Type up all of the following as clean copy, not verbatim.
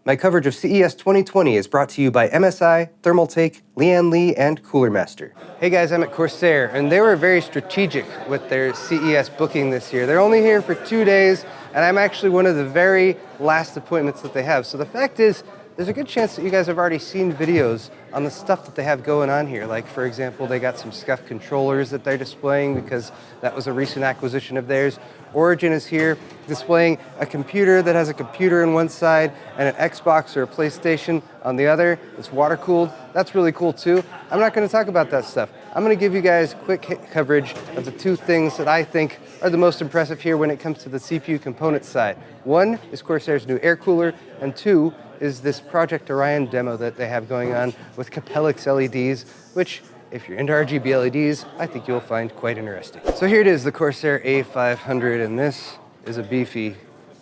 My coverage of CES 2020 is brought to you by MSI, Thermaltake, Lian Li, and Cooler Master. Hey guys, I'm at Corsair, and they were very strategic with their CES booking this year. They're only here for 2 days, and I'm actually one of the very last appointments that they have. So the fact is, there's a good chance that you guys have already seen videos on the stuff that they have going on here. Like, for example, they got some SCUF controllers that they're displaying because that was a recent acquisition of theirs. Origin is here displaying a computer that has a computer on one side and an Xbox or a PlayStation on the other. It's water cooled. That's really cool too. I'm not going to talk about that stuff. I'm going to give you guys quick coverage of the two things that I think are the most impressive here when it comes to the CPU component side. One is Corsair's new air cooler, and two is this Project Orion demo that they have going on with Capellix LEDs, which, if you're into RGB LEDs, I think you'll find quite interesting. So here it is, the Corsair A500, and this is a beefy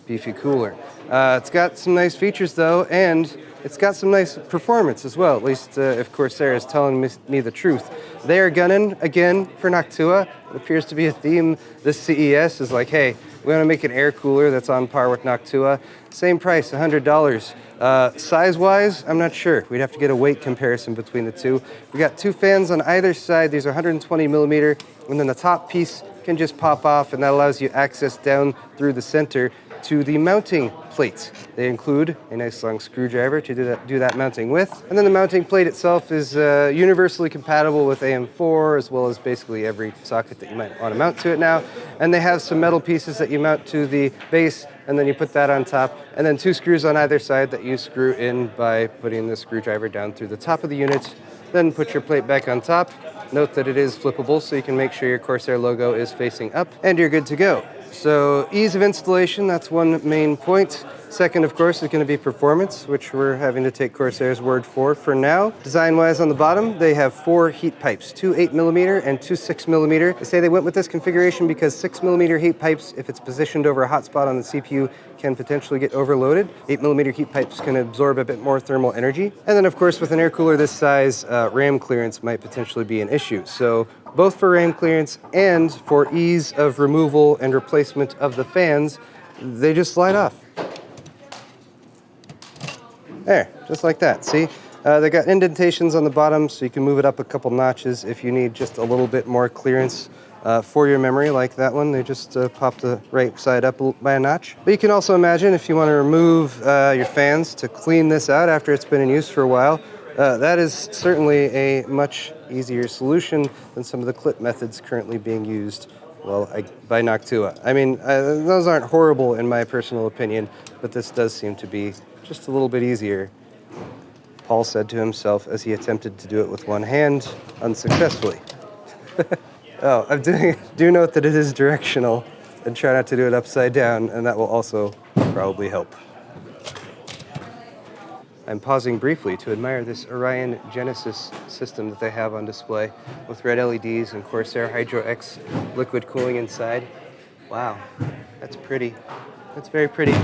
cooler. It's got some nice features though, and it's got some nice performance as well, at least if Corsair is telling me the truth. They are gunning again for Noctua. It appears to be a theme this CES is like, hey, we want to make an air cooler that's on par with Noctua. Same price, $100. Size-wise, I'm not sure. We'd have to get a weight comparison between the two. We got two fans on either side. These are 120 millimeter, and then the top piece can just pop off, and that allows you access down through the center to the mounting plates. They include a nice long screwdriver to do that mounting with. And then the mounting plate itself is universally compatible with AM4, as well as basically every socket that you might want to mount to it now. And they have some metal pieces that you mount to the base, and then you put that on top, and then two screws on either side that you screw in by putting the screwdriver down through the top of the unit. Then put your plate back on top. Note that it is flippable, so you can make sure your Corsair logo is facing up, and you're good to go. So ease of installation, that's one main point. Second, of course, is going to be performance, which we're having to take Corsair's word for now. Design-wise on the bottom, they have 4 heat pipes, 2 8mm and 2 6mm. They say they went with this configuration because 6mm heat pipes, if it's positioned over a hotspot on the CPU, can potentially get overloaded. 8mm heat pipes can absorb a bit more thermal energy. And then, of course, with an air cooler this size, RAM clearance might potentially be an issue. So both for RAM clearance and for ease of removal and replacement of the fans, they just slide off. There, just like that, see? They got indentations on the bottom, so you can move it up a couple notches if you need just a little bit more clearance for your memory, like that one. They just pop the right side up by a notch. But you can also imagine if you want to remove your fans to clean this out after it's been in use for a while, that is certainly a much easier solution than some of the clip methods currently being used, well, by Noctua. I mean, those aren't horrible in my personal opinion, but this does seem to be just a little bit easier, Paul said to himself as he attempted to do it with one hand unsuccessfully. Oh, do note that it is directional, and try not to do it upside down, and that will also probably help. I'm pausing briefly to admire this Orion Genesis system that they have on display with red LEDs and Corsair Hydro X liquid cooling inside. Wow, that's pretty. That's very pretty.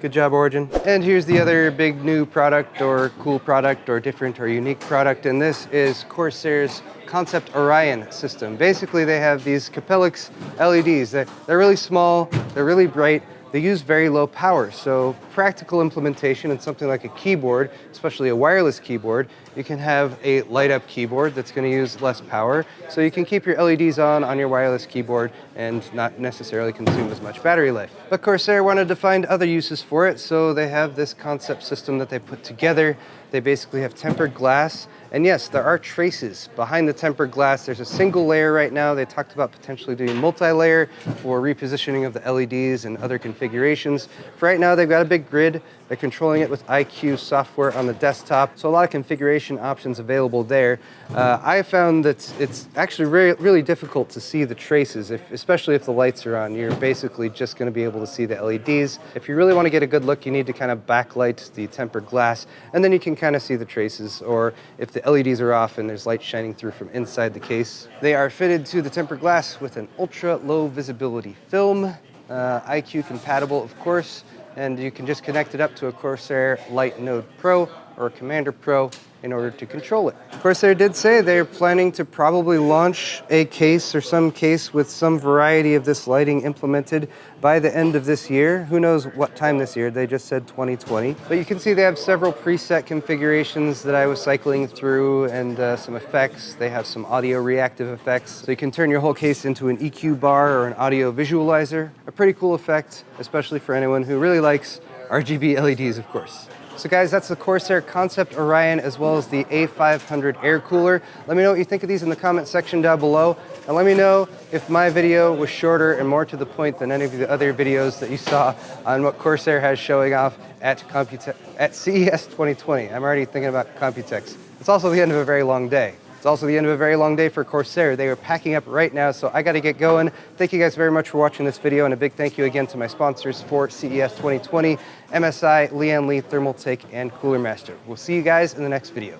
Good job, Origin. And here's the other big new product or cool product or different or unique product, and this is Corsair's Concept Orion system. Basically, they have these Capellix LEDs. They're really small, they're really bright, they use very low power, so practical implementation in something like a keyboard, especially a wireless keyboard, you can have a light-up keyboard that's going to use less power, so you can keep your LEDs on your wireless keyboard and not necessarily consume as much battery life. But Corsair wanted to find other uses for it, so they have this concept system that they put together. They basically have tempered glass, and yes, there are traces behind the tempered glass. There's a single layer right now. They talked about potentially doing multi-layer for repositioning of the LEDs and other configurations. For right now, they've got a big grid. They're controlling it with IQ software on the desktop, so a lot of configuration options available there. I found that it's actually really difficult to see the traces, especially if the lights are on. You're basically just going to be able to see the LEDs. If you really want to get a good look, you need to kind of backlight the tempered glass, and then you can kind of see the traces, or if the LEDs are off and there's light shining through from inside the case. They are fitted to the tempered glass with an ultra low visibility film, IQ compatible, of course, and you can just connect it up to a Corsair Light Node Pro or a Commander Pro in order to control it. Corsair did say they're planning to probably launch a case or some case with some variety of this lighting implemented by the end of this year. Who knows what time this year, they just said 2020. But you can see they have several preset configurations that I was cycling through and some effects. They have some audio reactive effects. So you can turn your whole case into an EQ bar or an audio visualizer. A pretty cool effect, especially for anyone who really likes RGB LEDs, of course. So guys, that's the Corsair Concept Orion as well as the A500 air cooler. Let me know what you think of these in the comment section down below. And let me know if my video was shorter and more to the point than any of the other videos that you saw on what Corsair has showing off at CES 2020. I'm already thinking about Computex. It's also the end of a very long day. It's also the end of a very long day for Corsair. They are packing up right now, so I gotta get going. Thank you guys very much for watching this video, and a big thank you again to my sponsors for CES 2020, MSI, Lian Li, Thermaltake, and Cooler Master. We'll see you guys in the next video.